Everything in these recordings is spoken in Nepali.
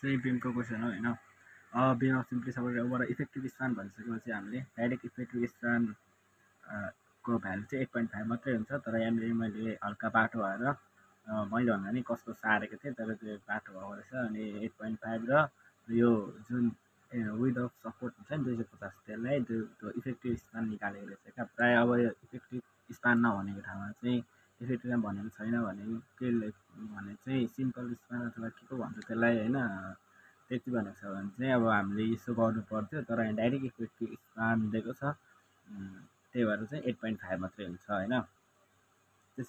चाहिँ बीमको क्वेसन हो हैन। Beam of simply supported over effective span भनिसकेपछि हामीले डाइरेक्ट इफेक्टिभ स्पान को भ्यालु चाहिँ 8.5 मात्रै हुन्छ। तर यहाँनिर मैले हल्का बाटो भएर मैले भन्दा नि कसको सारेको थिएँ, तर त्यो बाटो भएको रहेछ। अनि 8.5 र यो जुन विथ अफ सपोर्ट हुन्छ नि 250 त्यसलाई त्यो इफेक्टिभ स्पान निकालेको रहेछ क्या। प्रायः अब यो इफेक्टिभ स्पान नभनेको ठाउँमा चाहिँ इफेक्टिभ भनेको छैन भने के भने चाहिँ सिम्पल स्पान अथवा के को भन्छ त्यसलाई होइन, त्यति भनेको छ भने चाहिँ अब हामीले यसो गर्नु पर्थ्यो। तर यहाँ डाइरेक्ट इफेक्टिभ स्पान दिएको छ, त्यही भएर चाहिँ 8.5 मात्रै हुन्छ होइन। त्यस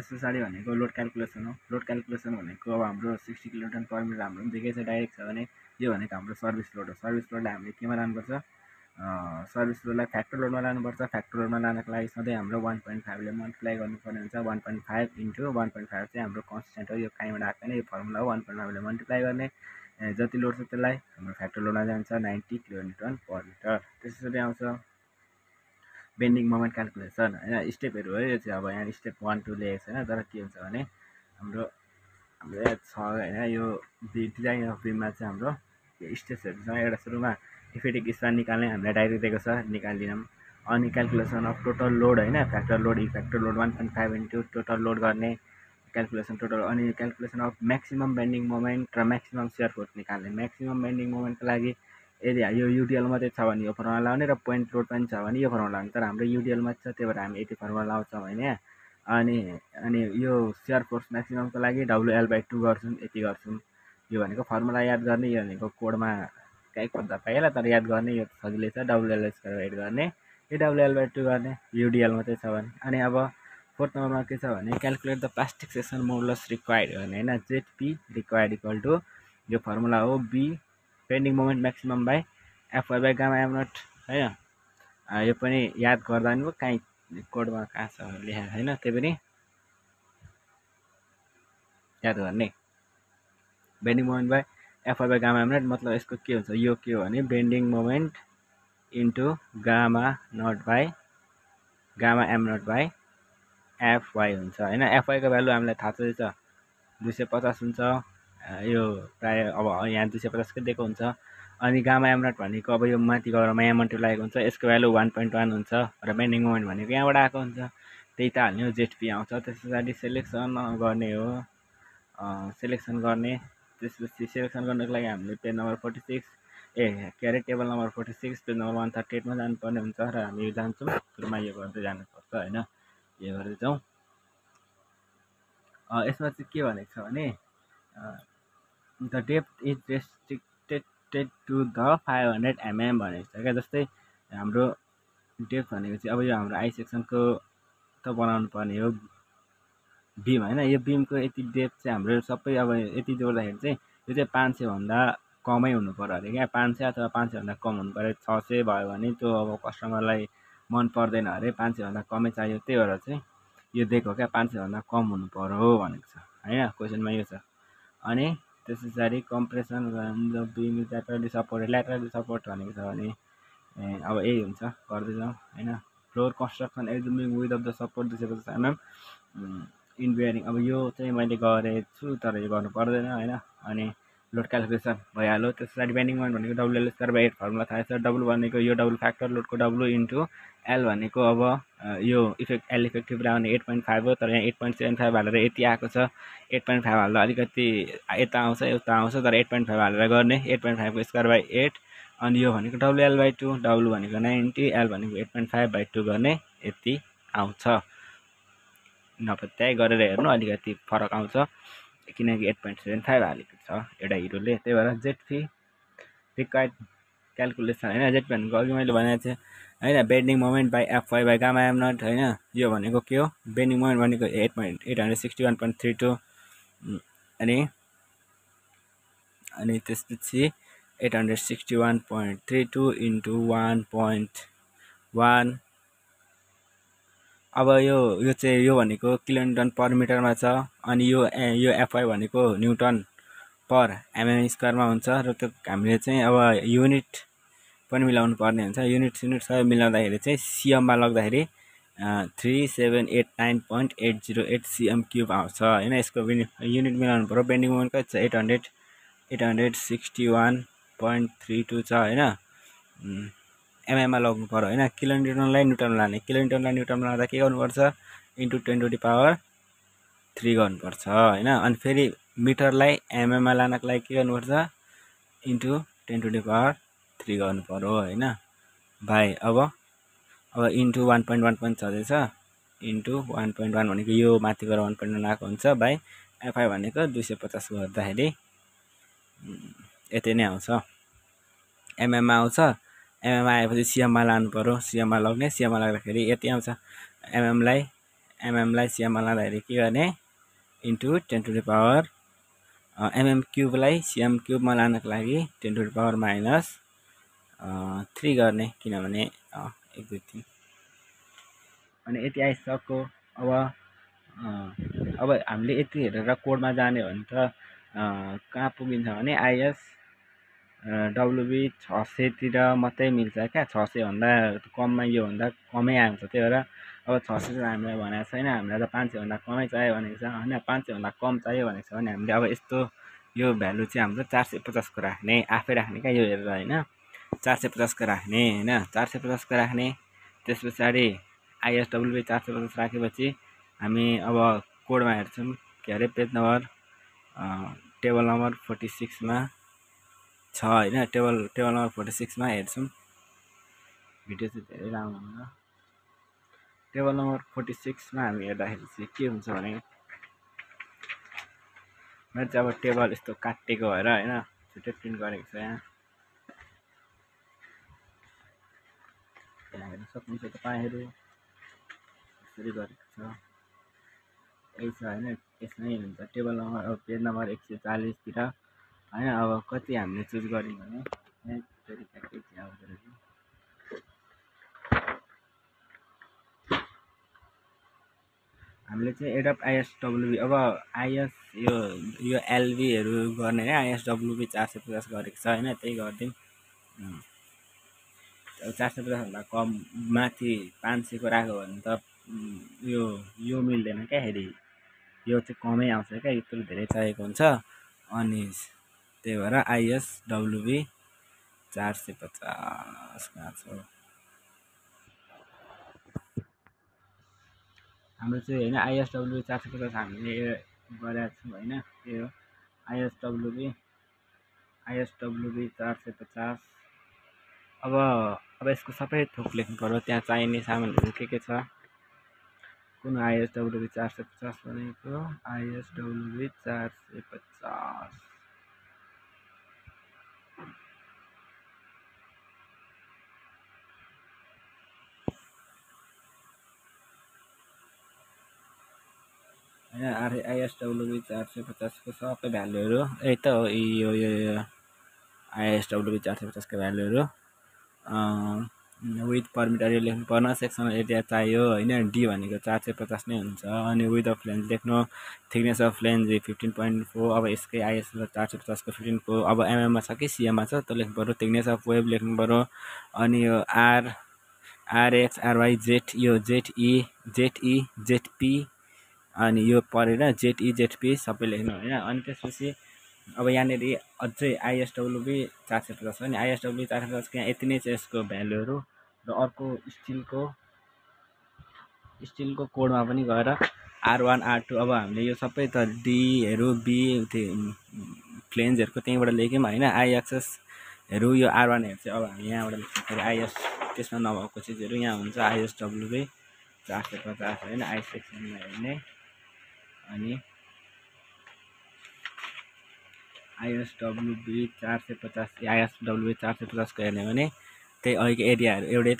पछाडि भनेको लोड क्यालकुलेसन हो। लोड क्यालकुलेसन भनेको अब हाम्रो 60 किलोटन पर मिटर हाम्रो पनि दिएकै छ, डाइरेक्ट छ भने यो भनेको हाम्रो सर्भिस लोड हो। सर्भिस लोडलाई हामीले केमा लानुपर्छ, सर्भिस लोडलाई फ्याक्टर लोडमा लानुपर्छ। फ्याक्टर लोडमा लानको लागि सधैँ हाम्रो 1.5 ले मल्टिप्लाई गर्नुपर्ने हुन्छ। 1.5 इन्टु 1.5 चाहिँ हाम्रो कन्सटेन्ट हो, यो कहीँबाट आएको होइन, यो फर्मुला हो। 1.5 ले मल्टिप्लाई गर्ने, जति लोड छ त्यसलाई हाम्रो फ्याक्टर लोडमा जान्छ 90 किलोन्युटन पर मिटर। त्यसरी आउँछ बेन्डिङ मोमेन्ट क्यालकुलेसन होइन। स्टेपहरू हो यो चाहिँ। अब यहाँ स्टेप 1 2 लेखेको छैन, तर के हुन्छ भने हाम्रो यहाँ छ होइन। यो डिजाइन अफ बीममा चाहिँ हाम्रो स्टेप्सहरू छ। एउटा सुरुमा इफेक्टिभ स्पान निकाल्ने हामीलाई डाइरेक्ट दिएको छ, निकाल्दिनौँ। अनि क्यालकुलेसन अफ टोटल लोड होइन, factor load 1.5 into total load गर्ने क्यालकुलेसन टोटल। अनि calculation of maximum bending moment र म्याक्सिमम सियर फोर्स निकाल्ने। म्याक्सिमम बेन्डिङ मोमेन्टको लागि यदि यो युडिएल मात्रै छ भने यो फर्मुला लाउने र पोइन्ट लोड पनि छ भने यो फर्मुला लाउने। तर हाम्रो युडिएल मात्रै छ, त्यही भएर हामी यति फर्मुला लाउँछौँ होइन। अनि यो सियर फोर्स म्याक्सिममको लागि WL/2 गर्छौँ, यति गर्छौँ। यो भनेको फर्मुला याद गर्ने, यो भनेको कोडमा कहीँ खोज्दा पाइहाल्यो, तर याद गर्ने यो सजिलै छ। WL² एड गर्ने, यो WL/2 गर्ने, युडिएल मात्रै छ भने। अनि अब 4th नम्बरमा के छ भने calculate the plastic section modulus required गर्ने होइन। ZP रिक्वायर्ड इक्वल टु यो फर्मुला हो, B bending moment maximum by FY gamma M0 होइन। यो पनि याद गर्दा नि भयो, कहीँ कोडमा कहाँ छ लेखेको छैन, त्यही पनि याद गर्ने। Bending moment by FY gamma M0 मतलब यसको के हुन्छ, यो के हो भने bending moment into gamma naught by gamma M0 by FY हुन्छ होइन। FY को भ्यालु हामीलाई थाहा छ 250 हुन्छ। यो प्रायः अब यहाँ 250 कै दिएको हुन्छ। अनि गामा M0 भनेको अब यो माथि गएर यहाँ मल्टिप्लाई हुन्छ, यसको भ्यालु 1.1 हुन्छ र बेन्डिङ मोमेन्ट भनेको यहाँबाट आएको हुन्छ, त्यही त हाल्ने हो, ZP आउँछ। त्यस पछाडि सेलेक्सन गर्ने हो, सेलेक्सन गर्ने। त्यसपछि सेलेक्सन गर्नको लागि हामीले पेज नम्बर 46 के अरे टेबल नम्बर 46 पेज नम्बर 138 मा जानुपर्ने हुन्छ र हामी यो जान्छौँ। सुरुमा यो गर्दै जानुपर्छ होइन, यो गर्दै जाउँ। यसमा चाहिँ के भनेको छ भने the depth is restricted to the 500 mm भनेको छ क्या। जस्तै हाम्रो डेप्थ भनेको चाहिँ अब यो हाम्रो आई सेक्सनको त बनाउनु पर्ने हो बीम होइन। यो बीमको यति डेप्थ चाहिँ हाम्रो सबै अब यति जोड्दाखेरि चाहिँ यो चाहिँ 500 भन्दा कमै हुनु पर्यो अरे क्या। 500 अथवा 500 भन्दा कम हुनु पर्यो। 600 भयो भने त्यो अब कस्टमरलाई मन पर्दैन अरे, 500 भन्दा कमै चाहियो। त्यही भएर चाहिँ यो दिएको क्या, 500 भन्दा कम हुनु पर्यो भनेको छ होइन, क्वेसनमा यो छ। अनि त्यस पछाडि compression beam laterally support. Laterally support भनेको छ भने अब यही हुन्छ, गर्दै जाउँ होइन। Floor construction assuming with of the support 250 mm in bearing. अब यो चाहिँ मैले गरेको छु, तर यो गर्नु पर्दैन होइन। अनि लोड क्यालकुलेसन भइहाल्यो। त्यस पछाडि बेन्डिङ मोमेन्ट भनेको WL²/8 फर्मुला थाहा छ। डब्लु भनेको यो डबल फ्याक्टर लोडको W इन्टु L भनेको अब यो L इफेक्टिभ राउने 8.5 हो, तर यहाँ 8.75 हालेर यति आएको छ। 8.5 हाल्दा अलिकति यता आउँछ यता आउँछ, तर 8.5 हालेर गर्ने। 8.5 को स्क्वायर/8 अनि यो भनेको WL/2, W भनेको 90, L भनेको 8.5/2 गर्ने, यति आउँछ। नभए त्यही गरेर हेर्नु अलिकति फरक आउँछ, किनकि 8.75 हालेको छ एउटा हिरोले। त्यही भएर ZP रिक्वायर्ड क्यालकुलेसन होइन। ZP भनेको अघि मैले भनेको थिएँ होइन, bending moment by FY by gamma M0 होइन। यो भनेको के हो, बेन्डिङ मोमेन्ट भनेको 861.32 अनि त्यसपछि 861.32 इन्टु 1.1। अब यो चाहिँ यो भनेको किलोन्युटन पर मिटरमा छ। अनि यो FY भनेको न्युटन पर mm² मा हुन्छ। र त्यो हामीले चाहिँ अब युनिट पनि मिलाउनु पर्ने हुन्छ। युनिट सबै मिलाउँदाखेरि चाहिँ CM मा लग्दाखेरि 3789.808 cm क्युब आउँछ होइन। यसको युनिट मिलाउनु पऱ्यो। बेन्डिङ मोमेन्ट कति छ 831.32 छ होइन। एमएममा लग्नु पऱ्यो होइन। किलोन्युटनलाई न्युटनमा लाने, किलोन्युटनलाई न्युटनमा लाँदा के गर्नुपर्छ इन्टु 10⁻³ गर्नुपर्छ होइन। अनि फेरि मिटरलाई एमएममा लानको लागि के गर्नुपर्छ इन्टु 10⁻³ गर्नु पऱ्यो होइन। बाई अब इन्टु 1.1 छँदैछ इन्टु 1.1 भनेको यो माथि गएर 1.1 आएको हुन्छ बाई एफआई भनेको 250 गर्दाखेरि यति नै आउँछ। एमएममा आउँछ। एमएममा आएपछि सिएममा लानु पऱ्यो। सिएममा लग्ने, सिएममा लाग्दाखेरि यति आउँछ। एमएमलाई सिएममा लाँदाखेरि के गर्ने इन्टु 10⁻³ एमएम क्युबलाई सिएम क्युबमा लानको लागि 10⁻³ गर्ने, किनभने 1 2 3 अनि यति आइसक्यो। अब हामीले यति हेरेर कोडमा जाने भने त कहाँ पुगिन्छ भने आइएस डब्लुबी 600 तिर मात्रै मिल्छ क्या। 600 भन्दा कममा योभन्दा कमै आउँछ। त्यही भएर अब 600 चाहिँ हामीलाई भनेको छैन। हामीलाई त 500 भन्दा कमै चाहियो भनेको छ होइन। 500 भन्दा कम चाहियो भनेको छ भने हामीले अब यस्तो यो भ्यालु चाहिँ हाम्रो 450 को राख्ने, आफै राख्ने क्या यो हेरेर होइन। 450 को राख्ने होइन। 450 को राख्ने। त्यस पछाडि आइएसडब्लुबी 450 राखेपछि हामी अब कोडमा हेर्छौँ के अरे पेज नम्बर टेबल नम्बर 46 मा छ होइन। टेबल नम्बर 46 मा हेर्छौँ। भिडियो चाहिँ धेरै लामो हुन्छ। टेबल नम्बर 46 मा हामी हेर्दाखेरि चाहिँ के हुन्छ भने मैले चाहिँ अब टेबल यस्तो काटेको भएर होइन छुट्टै प्रिन्ट गरेको छ। यहाँ हेर्न सक्नुहुन्छ तपाईँहरू यसरी गरेको छ। यही छ होइन। यसमै हुन्छ टेबल नम्बर अब पेज नम्बर 140 तिर होइन। अब कति हामीले चुज गर्यौँ भने हामीले चाहिँ एडप्ट आइएसडब्लुबी अब आइएस यो एलबीहरू गर्ने है। आइएसडब्लुबी 450 गरेको छ होइन। त्यही गरिदिउँ। 450 भन्दा कम माथि 500 को राख्यो भने त यो मिल्दैन क्या। फेरि यो चाहिँ कमै आउँछ क्या। यत्रो धेरै चाहिएको हुन्छ। अनि त्यही भएर आइएसडब्लुबी 450 कहाँ छ हाम्रो चाहिँ होइन। आइएसडब्लुबी 450 हामीले गरेका छौँ होइन। त्यही हो आइएसडब्लुबी 450। अब यसको सबै थोक लेख्नु पर्यो। त्यहाँ चाहिने सामानहरू के छ कुन आइएसडब्लुबी 450 भनेको आइएसडब्लुबी 450 होइन। आइएसडब्लुबी 450 को सबै भ्यालुहरू यही त हो। यो आइएसडब्लुबी 450 को भ्यालुहरू विथ परमिट एरिया लेख्नु पर्न, सेक्सनल एरिया चाहियो होइन। डी भनेको 450 नै हुन्छ। अनि विथ अफ लेन्थ लेख्नु, थिकनेस अफ लेन्थ 15.4। अब यसकै आइएस 450 को 15 अब एमएममा छ कि सिएममा छ त्यो लेख्नु पऱ्यो। थिकनेस अफ वेब लेख्नु पऱ्यो। अनि यो आरएक्स आरवाई जेड यो जेडपी अनि यो परेर जेडई जेडपी सबै लेख्नु होइन। अनि त्यसपछि अब यहाँनिर अझै आइएसडब्लुबी 450 छ नि। आइएसडब्लुबी 450 यहाँ यति नै छ यसको भ्यालुहरू। र अर्को स्टिलको कोडमा पनि गएर R1 R2 अब हामीले यो सबै त डीहरू बी फ्लेन्जहरूको त्यहीँबाट लेख्यौँ होइन। आइएक्सेसहरू यो R1हरू चाहिँ अब हामी यहाँबाट लेख्नु पऱ्यो। आइएस त्यसमा नभएको चिजहरू यहाँ हुन्छ। आइएसडब्लुबी 450 होइन। आइएस सेक्सनमा हेर्ने अनि आइएसडब्लुबी 450 को हेर्ने भने त्यही अहिलेको एरियाहरू एउटै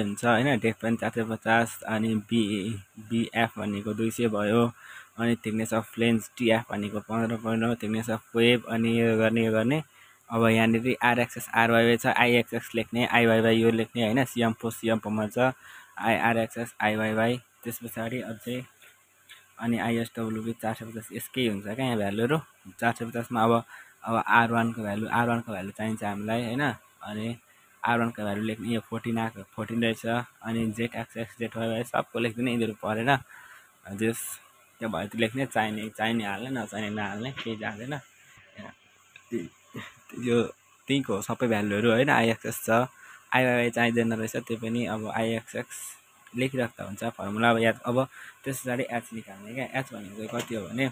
हुन्छ होइन। डेप्थ पनि 450 अनि बिएफ भनेको 200 भयो। अनि थिकनेस अफ लेन्स टिएफ भनेको 15.9। थिकनेस अफ वेब अनि यो गर्ने अब यहाँनिर आरएक्सएस आरवाइवाई छ। आइएक्सएक्स लेख्ने, आइवाइवाई यो लेख्ने होइन। सिएमपोमा छ आरएक्सएस आइवाइवाई। त्यस पछाडि अझै अनि आइएसडब्लुबी 450 यसकै हुन्छ क्या यहाँ भ्यालुहरू। 450 मा अब R1 को भ्यालु चाहिन्छ हामीलाई होइन। अनि R1 को भ्यालु लेख्ने यो 14 आएको 14 रहेछ अनि Z एक्स Z वाइ सबको लेख्दिने यिनीहरू परेन जस त्यो भयो त्यो लेख्ने चाहिने हाल्ने नचाहिने नहाल्ने केही जाँदैन यो त्यहीको सबै भ्यालुहरू होइन आइएक्सएस छ आइवाई चाहिँदैन रहेछ त्यो पनि अब आइएक्सएक्स लेखिराख्दा हुन्छ फर्मुला अब याद अब त्यस पछाडि एच निकाल्ने क्या एच भनेको कति हो भने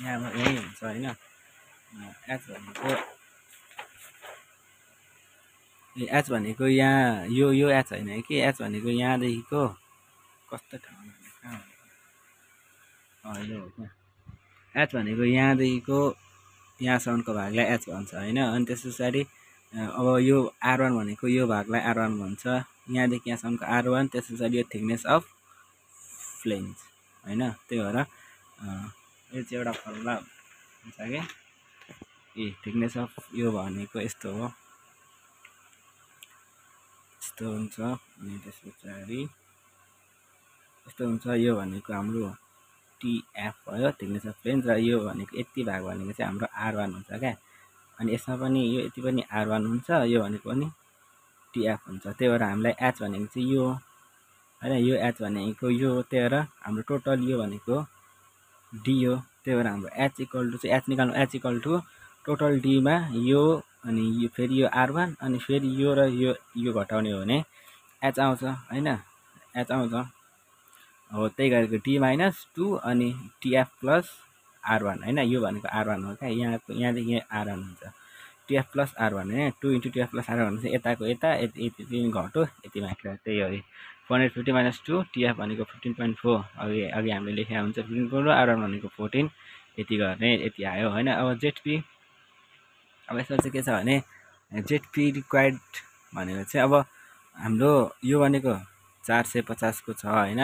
यहाँ यही हुन्छ होइन एच भनेको यहाँ यो एच होइन कि एच भनेको यहाँदेखिको कस्तो ठाउँमा यो हो क्या एच भनेको यहाँदेखिको यहाँसम्मको भागलाई एच भन्छ होइन अनि त्यस पछाडि अब यो R1 भनेको यो भागलाई R1 भन्छ यहाँदेखि यहाँसम्मको R1 त्यस पछाडि यो थिकनेस अफ फ्लेन्ज होइन त्यही भएर यो चाहिँ एउटा फर्मुला हुन्छ क्या थिकनेस अफ यो भनेको यस्तो हो यस्तो हुन्छ अनि त्यस पछाडि यस्तो हुन्छ यो भनेको हाम्रो TF भयो थिकनेस अफ फ्लेन्ज र यो भनेको यति भाग भनेको चाहिँ हाम्रो R1 हुन्छ क्या अनि यसमा पनि यो यति पनि R1 हुन्छ यो भनेको पनि TF हुन्छ त्यही भएर हामीलाई H भनेको चाहिँ यो होइन यो H भनेको यो त्यही भएर हाम्रो टोटल यो भनेको D हो त्यही भएर हाम्रो H इक्वल टु चाहिँ H निकाल्नु H equal to total D मा यो अनि यो फेरि यो R1 अनि फेरि यो र यो घटाउने हो भने H आउँछ होइन H आउँछ हो त्यही गरेको D माइनस 2 अनि TF प्लस R1 होइन यो भनेको R1 हो क्या यहाँदेखि R1 हुन्छ TF प्लस R1 होइन 2 इन्टु TF प्लस R1 भने चाहिँ यताको यता यति घट्यो यति मात्र त्यही हो 450 माइनस 2 TF भनेको 15.4 अघि हामीले लेखेको हुन्छ 15.4 R1 भनेको 14 यति गर्ने यति आयो होइन अब ZP अब यसमा चाहिँ के छ भने ZP रिक्वायर्ड भनेको चाहिँ अब हाम्रो यो भनेको 450 को छ होइन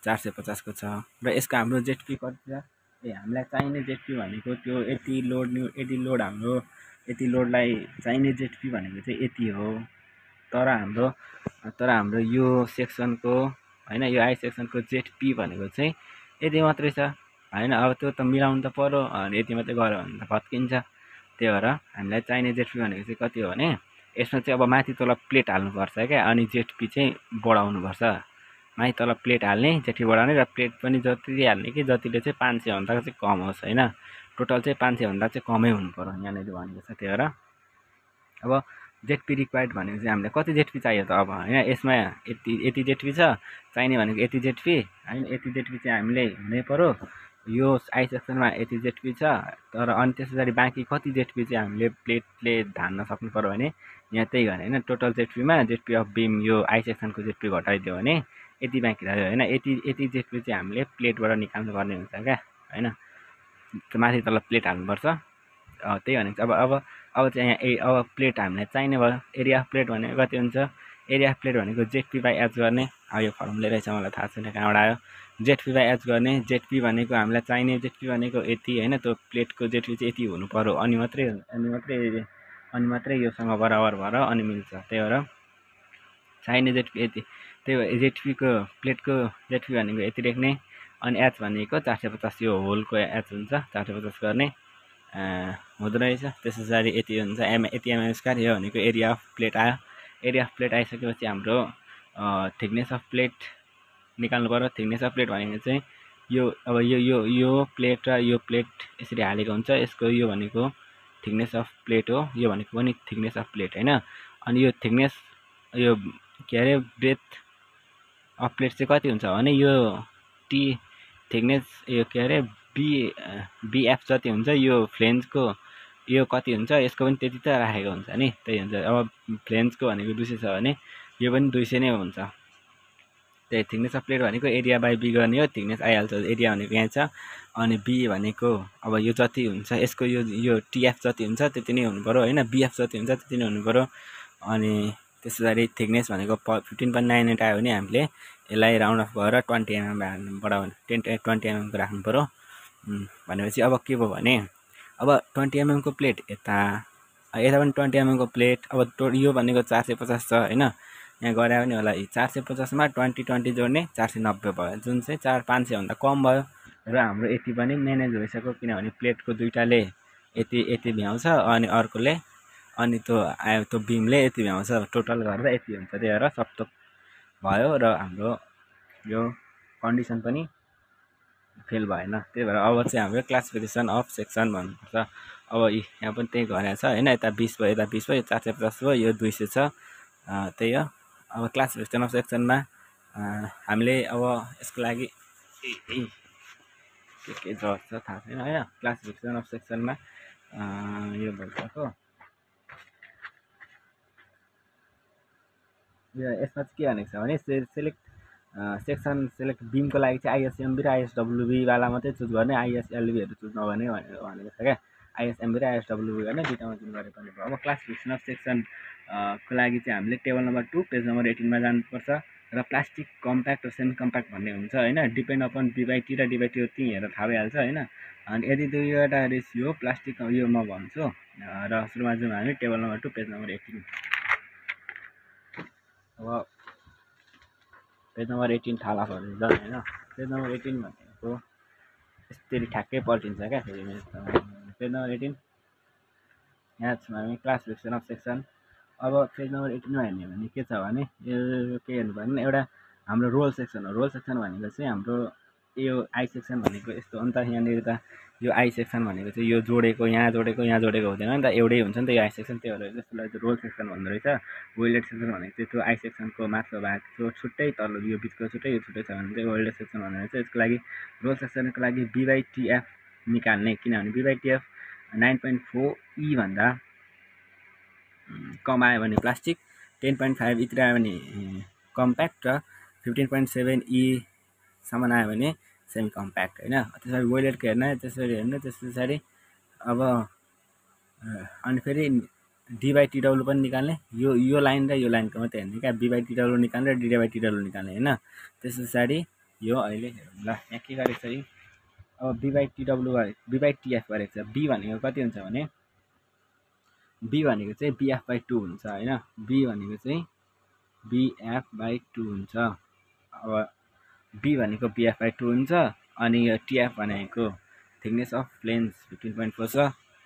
450 को छ र यसको हाम्रो ZP कति छ हामीलाई चाहिने ZP भनेको त्यो यति लोडलाई चाहिने ZP भनेको चाहिँ यति हो तर हाम्रो यो सेक्सनको होइन यो आई सेक्सनको ZP भनेको चाहिँ यति मात्रै छ होइन अब त्यो त मिलाउनु त पर्यो अनि यति मात्रै गऱ्यो भने त भत्किन्छ त्यही भएर हामीलाई चाहिने ZP भनेको चाहिँ कति हो भने यसमा चाहिँ अब माथि तल प्लेट हाल्नुपर्छ क्या अनि ZP चाहिँ बढाउनुपर्छ माथि तल प्लेट हाल्ने ZP बढाउने र प्लेट पनि जति हाल्ने कि जतिले चाहिँ 500 भन्दा चाहिँ कम होस् होइन टोटल चाहिँ 500 भन्दा चाहिँ कमै हुनु पर्यो यहाँनिर भनेको छ त्यही भएर अब ZP रिक्वायर्ड भनेको चाहिँ हामीलाई कति ZP चाहियो त अब होइन यसमा यति ZP छ चाहिने भनेको यति ZP होइन यति ZP चाहिँ हामीले हुनै पर्यो यो आई सेक्सनमा यति ZP छ तर अनि त्यस पछाडि बाँकी कति ZP चाहिँ हामीले प्लेटले धान्न सक्नु पर्यो भने यहाँ त्यही गर्ने होइन टोटल ZPमा ZP अफ बिम यो आई सेक्सनको ZP घटाइदियो भने यति बाँकी रह्यो होइन यति ZP चाहिँ हामीले प्लेटबाट निकाल्नु पर्ने हुन्छ क्या होइन माथि तल प्लेट हाल्नुपर्छ त्यही भनेको अब चाहिँ यहाँ अब प्लेट हामीलाई चाहिने भयो एरिया अफ प्लेट भनेको कति हुन्छ एरिया अफ प्लेट भनेको ZP बाई H गर्ने अब यो फर्मुला रहेछ मलाई थाहा छैन कहाँबाट आयो ZP बाई H गर्ने ZP भनेको हामीलाई चाहिने ZP भनेको यति होइन त्यो प्लेटको ZP चाहिँ यति हुनु पर्यो अनि मात्रै योसँग बराबर भएर अनि मिल्छ त्यही भएर चाहिने ZP यति त्यही भएर ZPको प्लेटको ZP भनेको यति लेख्ने अनि H भनेको 450 यो होलको H हुन्छ 450 गर्ने हुँदो रहेछ त्यस पछाडि यति हुन्छ यति mm स्क्वायर यो भनेको एरिया अफ प्लेट आयो एरिया अफ प्लेट आइसकेपछि हाम्रो थिकनेस अफ प्लेट निकाल्नु पर्यो थिकनेस अफ प्लेट भनेको चाहिँ यो अब यो प्लेट र यो प्लेट यसरी हालेको हुन्छ यसको यो भनेको थिकनेस अफ प्लेट हो यो भनेको पनि थिकनेस अफ प्लेट होइन अनि यो थिकनेस यो के अरे ब्रेथ अफ प्लेट चाहिँ कति हुन्छ भने यो टी थिकनेस यो के अरे BF जति हुन्छ यो फ्लेन्जको यो कति हुन्छ यसको पनि त्यति त राखेको हुन्छ नि त्यही हुन्छ अब फ्लेन्जको भनेको 200 छ भने यो पनि 200 नै हुन्छ त्यही थिकनेस अफ प्लेट भनेको एरिया बाई बी गर्ने हो थिकनेस आइहाल्छ एरिया भनेको यहाँ छ अनि बी भनेको अब यो जति हुन्छ यसको यो TF जति हुन्छ त्यति नै हुनु पर्यो होइन BF जति हुन्छ त्यति नै हुनु पर्यो अनि त्यस पछाडि थिकनेस भनेको 15.98 आयो भने हामीले यसलाई राउन्ड अफ गरेर 20 mm बढाउनु 20 mm को राख्नु पर्यो भनेपछि अब के भयो भने अब 20 mm को प्लेट यता पनि 20 mm को प्लेट अब यो भनेको 450 छ होइन यहाँ गरे पनि होला 450 मा 20 जोड्ने 490 भयो जुन चाहिँ 500 भन्दा कम भयो र हाम्रो यति पनि म्यानेज भइसक्यो किनभने प्लेटको दुईटाले यति भ्याउँछ अनि अनि त्यो आयो त्यो बिमले यति भ्याउँछ टोटल गरेर यति हुन्छ, त्यही भएर सबथोक भयो र हाम्रो यो कन्डिसन पनि फेल भएन। त्यही भएर अब चाहिँ हाम्रो क्लासिफिकेसन अफ सेक्सन भन्नुपर्छ। अब यहाँ पनि त्यही गरेको छ होइन, यता 20 भयो, यता 20 भयो, 450 भयो, यो 200 छ, त्यही हो। अब क्लासिफिकेसन अफ सेक्सनमा हामीले अब यसको लागि के जर्ज छ थाहा छैन होइन। क्लासिफिकेसन अफ सेक्सनमा यो भइसक्यो। यसमा चाहिँ के भनेको छ भने सेलेक्ट सेक्सन सेलेक्ट बिमको लागि चाहिँ आइएसएमबी र आइएसडब्ल्युबीवाला मात्रै चुज गर्ने, आइएसएलबीहरू चुज नगर्ने भनेको छ क्या। आइएसएमबी र आइएसडब्ल्युबी गर्ने, दुईवटामा चुज गरे पनि भयो। अब क्लासिफिकेसन अफ सेक्सन को लागि चाहिँ हामीले टेबल नम्बर 2 पेज नम्बर 18मा जानुपर्छ। र प्लास्टिक कम्प्याक्ट र सेमी कम्प्याक्ट भन्ने हुन्छ होइन, डिपेन्ड अपन B/T र D/T त्यही हेरेर थाहा भइहाल्छ होइन। अनि यदि दुईवटा रेसियो प्लास्टिक यो म भन्छु र सुरुमा जाउँ हामी टेबल नम्बर 2 पेज नम्बर 18। अब पेज नम्बर 18 थाहा भन्छ होइन। पेज नम्बर 18 भनेको यसरी ठ्याक्कै पल्टिन्छ क्या फेरि। पेज नम्बर 18 यहाँ छौँ हामी, क्लासिफिकेसन अफ सेक्सन। अब पेज नम्बर 18मा हेर्ने भने के छ भने यो के हेर्नु भने एउटा हाम्रो रोल सेक्सन हो। रोल सेक्सन भनेको चाहिँ हाम्रो यो आई सेक्सन भनेको यस्तो हो नि त। यहाँनिर त यो आई सेक्सन भनेको चाहिँ यो जोडेको यहाँ जोडेको यहाँ जोडेको हुँदैन नि त, एउटै हुन्छ नि त यो आई सेक्सन। त्यही भएर त्यसलाई चाहिँ रोल सेक्सन भन्दो रहेछ। वेल्डेड सेक्सन भनेको चाहिँ त्यो आई सेक्सनको माथिल्लो भाग छुट्टै, तल्लो यो बिचको छुट्टै यो छुट्टै छ भने चाहिँ वेल्डेड सेक्सन भनेर चाहिँ यसको लागि रोल सेक्सनको लागि B/TF निकाल्ने। किनभने B/TF 9.4E भन्दा कम आयो भने प्लास्टिक, 10.5 इतिर आयो भने कम्प्याक्ट र 15.7E सम्म आयो भने सेमी कम्प्याक्ट होइन। त्यसरी वेल्डेडको हेर्न, त्यसरी हेर्नु। त्यस पछाडि अब अनि फेरि D/TW पनि निकाल्ने। यो लाइन र यो लाइनको मात्रै हेर्ने क्या, B/TW निकाल्ने र D/TW निकाल्ने होइन। त्यस पछाडि यो अहिले हेरौँ ल यहाँ के गरेको छ। अब B/TF गरेको छ। B भनेको कति हुन्छ भने B भनेको चाहिँ BF/2 हुन्छ होइन। B भनेको चाहिँ BF/2 हुन्छ। अब B भनेको BF/2 हुन्छ। अनि यो TF भनेको थिकनेस अफ लेन्स 15.4 छ,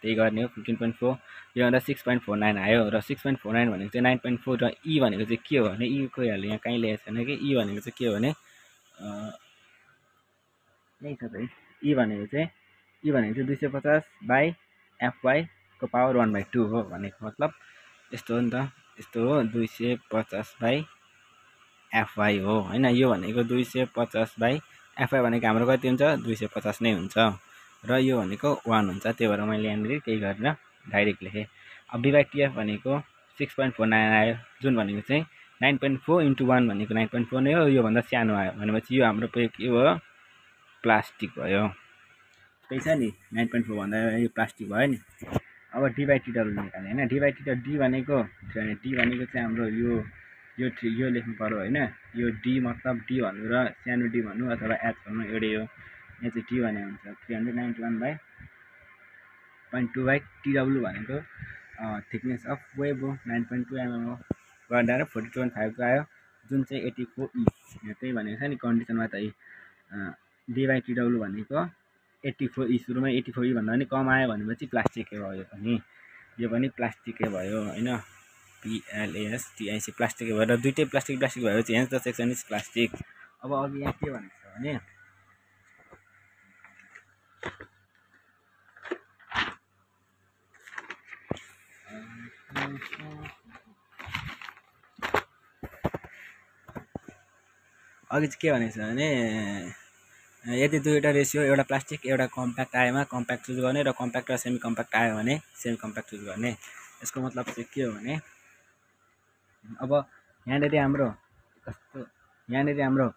त्यही गर्ने हो 15.4। यो भन्दा 6.49 आयो र 6.49 भनेको चाहिँ 9.4 र E भनेको चाहिँ के हो भने E को यहाँ कहीँ लेखेको छैन कि। E भनेको चाहिँ के हो भने यही छ त। E भनेको चाहिँ 250/FY को पावर 1/2 हो भनेको मतलब यस्तो हो नि त। यस्तो हो 250/FY हो होइन। यो भनेको 250/FY भनेको हाम्रो कति हुन्छ 250 नै हुन्छ र यो भनेको 1 हुन्छ। त्यही भएर मैले यहाँनिर केही गरेर डाइरेक्ट लेखेँ। अब B/TF भनेको 6.49 आयो, जुन भनेको चाहिँ 9.4 × 1 भनेको 9.4 नै हो। योभन्दा सानो आयो भनेपछि यो हाम्रो के भयो प्लास्टिक भयो। त्यही छ नि 9.4 भन्दा यो प्लास्टिक भयो नि। अब D/TW निकाल्ने होइन। D/TW D भनेको चाहिँ हाम्रो यो लेख्नु पर्यो होइन। यो D मतलब D भन्नु र सानो D भन्नु अथवा H भन्नु एउटै हो। यहाँ चाहिँ D भने हुन्छ 391/0.2/TW भनेको थिकनेस अफ वेब हो, 9.2 mm हो। गर्दा 42.5 को आयो, जुन चाहिँ 84E। त्यही भनेको छ नि कन्डिसनमा त D/TW भनेको 84E, सुरुमै 84E भन्दा पनि कम आयो भनेपछि प्लास्टिकै भयो। यो पनि प्लास्टिकै भयो होइन। PLASTIC प्लास्टिकै भयो र दुइटै प्लास्टिक भएपछि hence the section is plastic. अब अघि यहाँ के भनेको छ भने अघि चाहिँ के भनेको छ भने यदि दुईवटा रेसियो एउटा प्लास्टिक एउटा कम्प्याक्ट आएमा कम्प्याक्ट चुज गर्ने र कम्प्याक्ट र सेमी कम्प्याक्ट आयो भने सेमी कम्प्याक्ट चुज गर्ने। यसको मतलब चाहिँ के हो भने अब यहाँनिर हाम्रो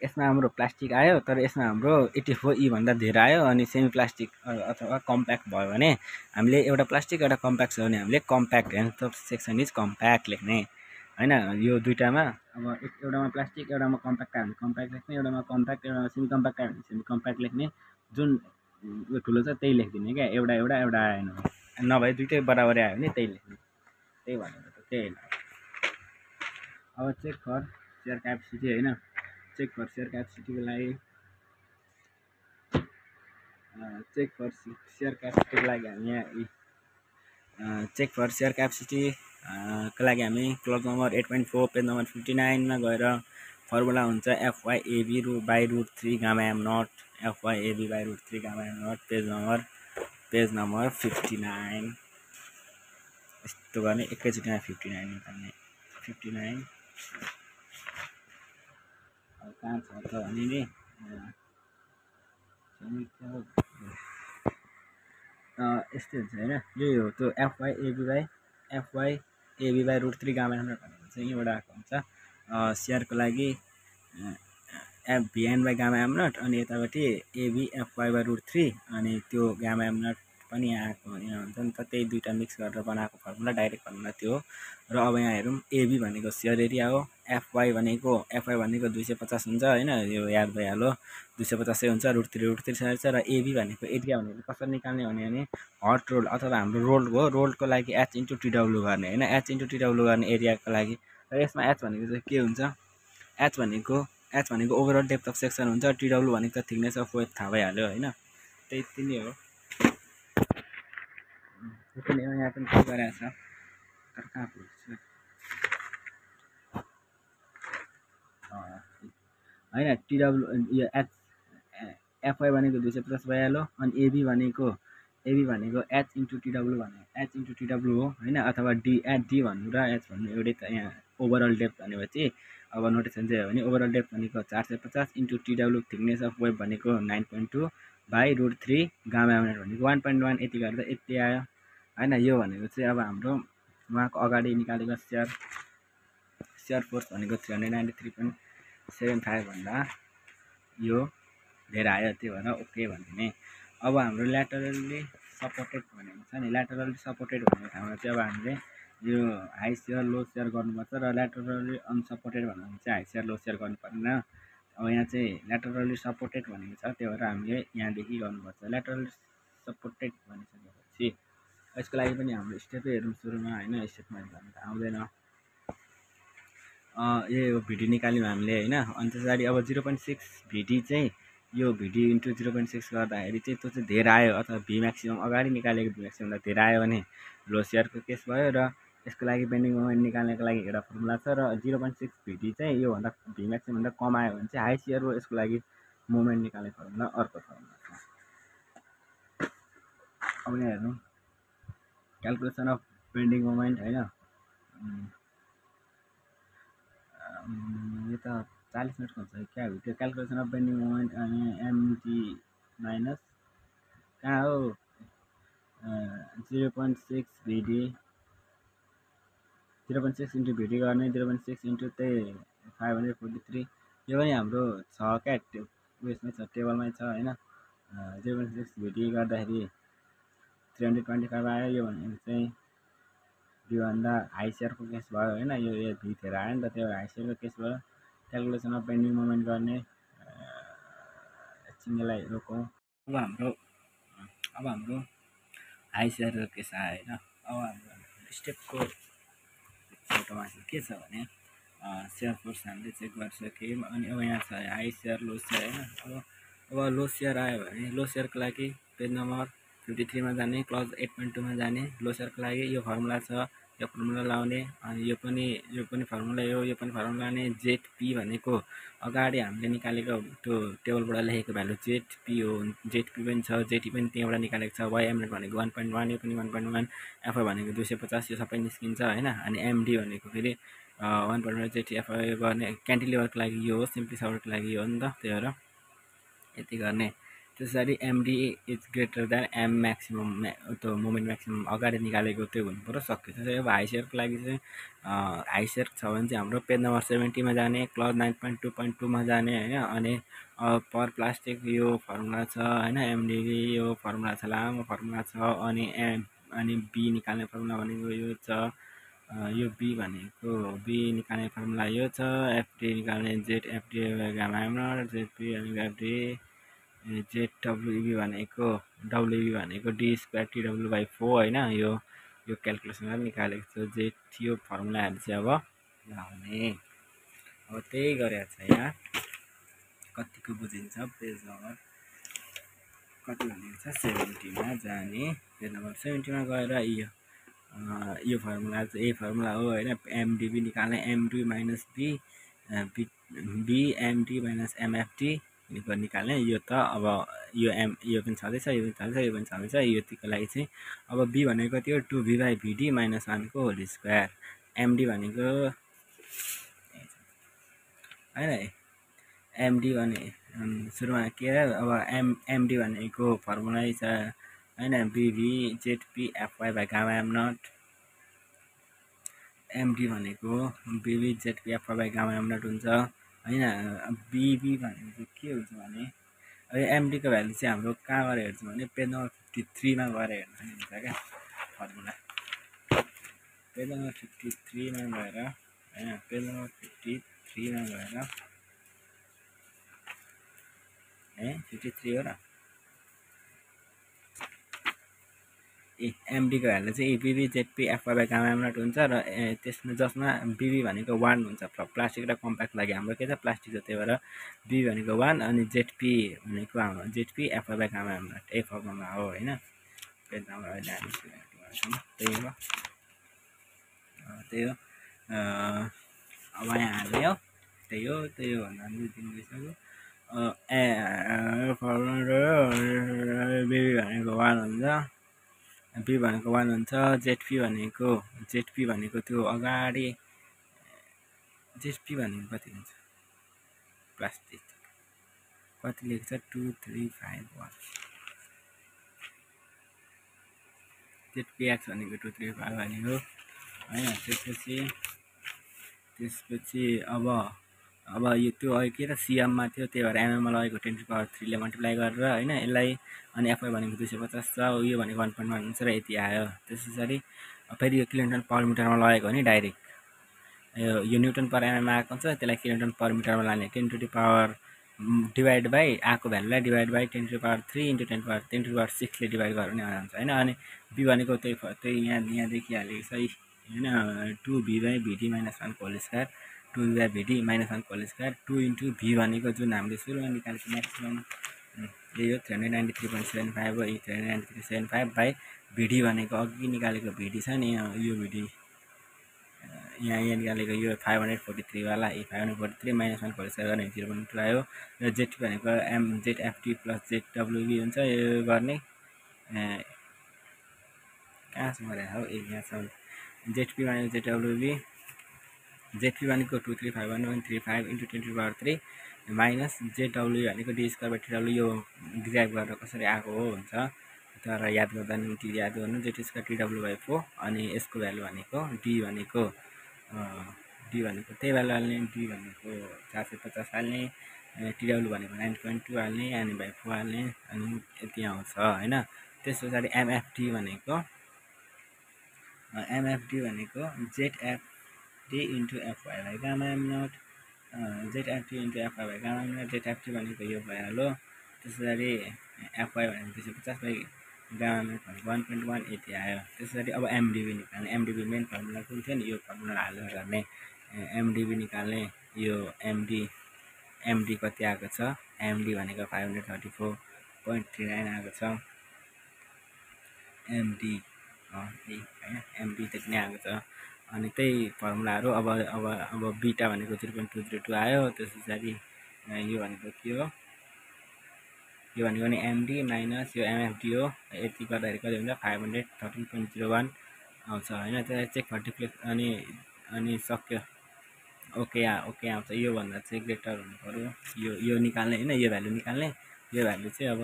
यसमा हाम्रो प्लास्टिक आयो तर यसमा हाम्रो 84E भन्दा धेरै आयो अनि सेमी प्लास्टिक अथवा कम्प्याक्ट भयो भने हामीले एउटा प्लास्टिक एउटा कम्प्याक्ट छ भने हामीले compact hence the section is compact लेख्ने होइन। यो दुइटामा अब एउटामा प्लास्टिक एउटामा कम्प्याक्ट आयो भने कम्प्याक्ट लेख्ने, एउटामा कम्प्याक्ट एउटामा सेमी कम्प्याक्ट आयो भने सेमी कम्प्याक्ट लेख्ने। जुन यो ठुलो छ त्यही लेखिदिने क्या, एउटा आएन नभए दुइटै बराबरै आयो भने त्यही लेख्ने। त्यही भनेको त त्यही होइन। अब चेक फर सेयर क्यापेसिटी होइन। चेक फर सेयर क्यापेसिटीको लागि हामी यहाँ चेक फर सेयर क्यापेसिटी को लागि हामी क्लज नम्बर 8.4 पेज नम्बर 59 मा गएर फर्मुला हुन्छ FYAB by root 3 gamma m naught FYAB by root 3 gamma m naught page number 59 यस्तो गर्ने एकैचोटिमा 59 निकाल्ने 59 कहाँ छ त भने नि यस्तै हुन्छ होइन यही हो त्यो FYAB by root 3 gamma m naught भनेको चाहिँ यहाँबाट आएको हुन्छ सेयरको लागि VN by gamma m naught अनि यतापट्टि AB FY by root 3 अनि त्यो gamma m naught पनि यहाँ आएको यहाँ हुन्छ नि त त्यही दुईटा मिक्स गरेर बनाएको फर्मुला डाइरेक्ट फर्मुला त्यो हो र अब यहाँ हेरौँ AB भनेको सेयर एरिया हो FY भनेको 250 हुन्छ होइन यो याद भइहाल्यो 250 हुन्छ रुट थ्री छ र AB भनेको एरिया भनेको कसरी निकाल्ने भने हट रोल अथवा हाम्रो रोल्ड हो रोल्डको लागि H/TW गर्ने होइन H/TW गर्ने एरियाको लागि र यसमा H भनेको चाहिँ के हुन्छ H भनेको ओभरअल डेप्थ अफ सेक्सन हुन्छ TW भनेको त थिकनेस अफ वेब थाहा भइहाल्यो होइन त्यति नै हो यहाँ पनि के गरेको छ तर कहाँ पुग्छ होइन TW यो FY भनेको 250 भइहाल्यो अनि AB भनेको H/TW भने H/TW हो होइन अथवा D भन्नु र H भन्नु एउटै त यहाँ ओभरअल डेप्थ भनेपछि अब नोटेसन चाहिँ हो भने ओभरअल डेप्थ भनेको 450 into TW thickness of web भनेको 9.2 by root 3 gamma m naught भनेको 1.1 यति गर्दा यति आयो होइन यो भनेको चाहिँ अब हाम्रो उहाँको अगाडि निकालेको सेयर फोर्स भनेको 393.75 भन्दा यो धेरै आयो त्यो भएर ओके भनिदिने अब हाम्रो ल्याटरली सपोर्टेड भनेको छ नि ल्याटरली सपोर्टेड भन्ने ठाउँमा चाहिँ अब हामीले यो हाई सेयर लो सेयर गर्नुपर्छ र ल्याटरली अनसपोर्टेड भनेको चाहिँ हाई सेयर लो सेयर गर्नु पर्दैन अब यहाँ चाहिँ ल्याटरली सपोर्टेड भनेको छ त्यो भएर हामीले यहाँदेखि गर्नुपर्छ ल्याटरली सपोर्टेड भनिसकेपछि यसको लागि पनि हाम्रो स्टेपै हेरौँ सुरुमा होइन स्टेपमा भन्नु त आउँदैन यही हो भिडी निकाल्यौँ हामीले होइन अनि त्यसरी अब 0.6 भिडी चाहिँ यो भिडी इन्टु 0.6 गर्दाखेरि चाहिँ त्यो चाहिँ धेरै आयो अथवा भी म्याक्सिमम अगाडि निकालेको भी म्याक्सिममलाई धेरै आयो भने लो सेयरको केस भयो र यसको लागि बेन्डिङ मोमेन्ट निकाल्नको लागि एउटा फर्मुला छ र 0.6 भिडी चाहिँ योभन्दा भी म्याक्सिममभन्दा कम आयो भने चाहिँ हाई सेयर हो यसको लागि मोमेन्ट निकाल्ने फर्मुला अर्को फर्मुला छ अब यहाँ हेर्नु क्यालकुलेसन अफ बेन्डिङ मोमेन्ट होइन यो त 40 मिनटको हुन्छ क्या हो त्यो क्यालकुलेसन अफ बेन्डिङ मोमेन्ट अनि एमटी माइनस कहाँ हो 0.6 भिडी 0.6 इन्टु भिडी गर्ने 0.6 इन्टु त्यही 543 यो पनि हाम्रो छ क्या उयसमै छ टेबलमै छ होइन 0.6 भिडी गर्दाखेरि 325 आयो यो भनेको चाहिँ योभन्दा हाई सेयरको केस भयो होइन यो भी थिएर आयो नि त त्यो हाई सेयरको केस भयो क्यालकुलेसन अफ बेन्डिङ मोमेन्ट गर्ने एकछिनलाई रोकौँ अब हाम्रो हाई सेयरको केस आयो होइन अब हाम्रो स्टेपको फोटोमा चाहिँ के छ भने सेयर फोर्स हामीले चेक गरिसक्यौँ अनि अब यहाँ छ हाई सेयर लो सेयर होइन अब लो सेयर आयो भने लो सेयरको लागि पेज नम्बर 53 मा जाने क्लज 8.2 मा जाने लो सेयरको लागि यो फर्मुला छ यो फर्मुला लाउने अनि यो पनि फर्मुला हो यो पनि फर्मुला लाने जेडपी भनेको अगाडि हामीले निकालेको त्यो टेबलबाट लेखेको भ्यालु जेडपी हो जेडपी पनि छ जेटी पनि त्यहाँबाट निकालेको छ वाइएमएल भनेको 1.1 यो पनि 1.1 एफआई भनेको 250 यो सबै निस्किन्छ होइन अनि एमडी भनेको फेरि 1.1 जेटी एफआई गर्ने क्यान्टिलिभरको लागि यो हो सिम्पली सपोर्टको लागि यो हो नि त त्यही भएर यति गर्ने त्यसरी MD is greater than M maximum त्यो मोमेन्ट म्याक्सिमम अगाडि निकालेको त्यो हुनु पर्यो सक्यो त्यसरी अब हाई सेयरको लागि चाहिँ हाई सेयर छ भने चाहिँ हाम्रो पेज नम्बर 70 मा जाने क्लज 9.2.2 मा जाने होइन अनि पर प्लास्टिक यो फर्मुला छ होइन एमडी यो फर्मुला छ लामो फर्मुला छ अनि बी निकाल्ने फर्मुला भनेको यो छ यो बी भनेको बी निकाल्ने फर्मुला यो छ एफडी निकाल्ने Z FD gamma M naught ZP अनि एफडी जेडडब्लुबी भनेको डब्लुबी भनेको डी स्क्वायर टिडब्लु बाई 4 होइन यो क्यालकुलेसन निकालेको छ जेड थियो फर्मुलाहरू चाहिँ अब लाउने अब त्यही गरेको छ यहाँ कतिको बुझिन्छ पेज नम्बर कति भनेको छ 70 मा जाने पेज नम्बर 70 मा गएर यो यो फर्मुला चाहिँ यही फर्मुला हो होइन। एमडिबी निकाल्ने MD minus B B MD minus MFT निकाल्ने। यो त अब यो पनि छँदैछ, यो पनि छँदैछ, यो पनि छँदैछ। योतिको लागि चाहिँ अब बी भनेको त्यो 2v/vd माइनस 1 को होल स्क्वायर। एमडी भनेको होइन एमडी भने सुरुमा के अरे अब एमडी भनेको फर्मुला छ होइन BV ZP FY by gamma M naught. MD भनेको BV ZP FY by gamma M naught हुन्छ होइन। बिबी भनेको के हुन्छ भने अब एमडीको भ्यालु चाहिँ हाम्रो कहाँ गएर हेर्छौँ भने पेज नम्बर 53 मा गएर हेर्नु हुन्छ क्या फर्मुला। पेज नम्बर 53 मा गएर होइन पेज नम्बर 53 मा गएर 53 हो र एमडीको भ्यालु चाहिँ BB ZP FY by gamma M naught हुन्छ र त्यसमा जसमा बिबी भनेको 1 हुन्छ। प्लास्टिक र कम्प्याक्ट लागि हाम्रो के छ प्लास्टिक हो, त्यही भएर बिबी भनेको 1 अनि जेडपी भनेको हाम्रो ZP FY by gamma M naught a formula हो होइन। पेज नम्बर अहिले हामी त्यही हो त्यही हो। अब यहाँ हाल्ने हो त्यही हो भन्दा हामी दिँदैछौँ। फर्मुला बिबी भनेको 1 हुन्छ, बी भनेको 1 हुन्छ, जेडपी भनेको त्यो अगाडि जेडपी भनेको कति हुन्छ प्लास्टिक कति लेख्छ 2351 जेडपी एक्स भनेको 235 भनेको होइन। त्यसपछि अब यो त्यो के त सिएममा थियो, त्यही भएर एमएममा लगेको 10⁻³ ले मल्टिप्लाई गरेर होइन यसलाई। अनि एफआई भनेको 250 छ, यो भनेको 1.1 हुन्छ र यति आयो। त्यस पछाडि फेरि यो किलोमिटर पर मिटरमा लगेको भने डाइरेक्ट यो न्युटन पर एमएम आएको हुन्छ, त्यसलाई किलोमिटर पर मिटरमा लाने 10⁻³ डिभाइड बाई आएको भ्यालुलाई डिभाइड बाई 10⁻³ इन्टु 10⁻6 ले डिभाइड गर्यो भने आउँछ होइन। अनि बी भनेको त्यही यहाँ देखिहालेको छ होइन 2v/vd माइनस 1 को होल स्क्वायर 2v/vd माइनस 1 को होल स्क्वायर 2 इन्टु भी भनेको जुन हामीले सुरुमा निकालेको म्याक्सिमम यही हो 393.75 हो। 393.75 बाई भिडी भनेको अघि निकालेको भिडी छ नि यो भिडी यहाँ निकालेको यो 543 वाला 543 माइनस 1 को होल स्क्वायर गर्ने 0.2 आयो। र जेडपी भनेको जेडएफटी प्लस जेडडब्ल्युबी हुन्छ। यो गर्ने कहाँसम्म हो यहाँसम्म जेडपी भनेको जेडडब्ल्युबी जेडपी भनेको 2351135 इन्टु 10⁻³ माइनस जेडडब्ल्यु भनेको D square by T W. यो डिराइभ गरेर कसरी आएको हो हुन्छ तर याद गर्दा नि याद गर्नु जेड स्क्वायर टी डब्ल्यु/4 अनि यसको भ्यालु भनेको डी भनेको त्यही भ्यालु हाल्ने डी भनेको 450 हाल्ने टी डब्ल्यु भनेको 9.2 हाल्ने अनि बाई 4 हाल्ने अनि यति आउँछ होइन। त्यस पछाडि एमएफटी भनेको ZFT into FY by gamma M naught ZFT into FY by gamma M naught. ZFT भनेको यो भइहाल्यो। त्यस पछाडि एफवाई भनेको 250 बाई गामा एम नट भनेको 1.1 यति आयो। त्यस पछाडि अब एमडिबी निकाल्ने एमडिबी मेन फर्मुला कुन थियो नि यो फर्मुला हालेर गर्ने एमडिबी निकाल्ने। यो एमडी कति आएको छ एमडी भनेको 534.39 आएको छ एमडी होइन एमडी त्यति नै आएको छ। अनि त्यही फर्मुलाहरू अब बिटा भनेको 0.202 आयो। त्यस पछाडि यो भनेको के हो यो भनेको नि एमडी माइनस यो एमएफडी हो। यति गर्दाखेरि कति हुन्छ 513.01 आउँछ होइन। त्यसलाई चेक फर डिफ्लेक्सन अनि सक्यो ओके आउँछ। योभन्दा चाहिँ ग्रेटर हुनु पऱ्यो यो निकाल्ने होइन यो भ्यालु निकाल्ने। यो भ्यालु चाहिँ अब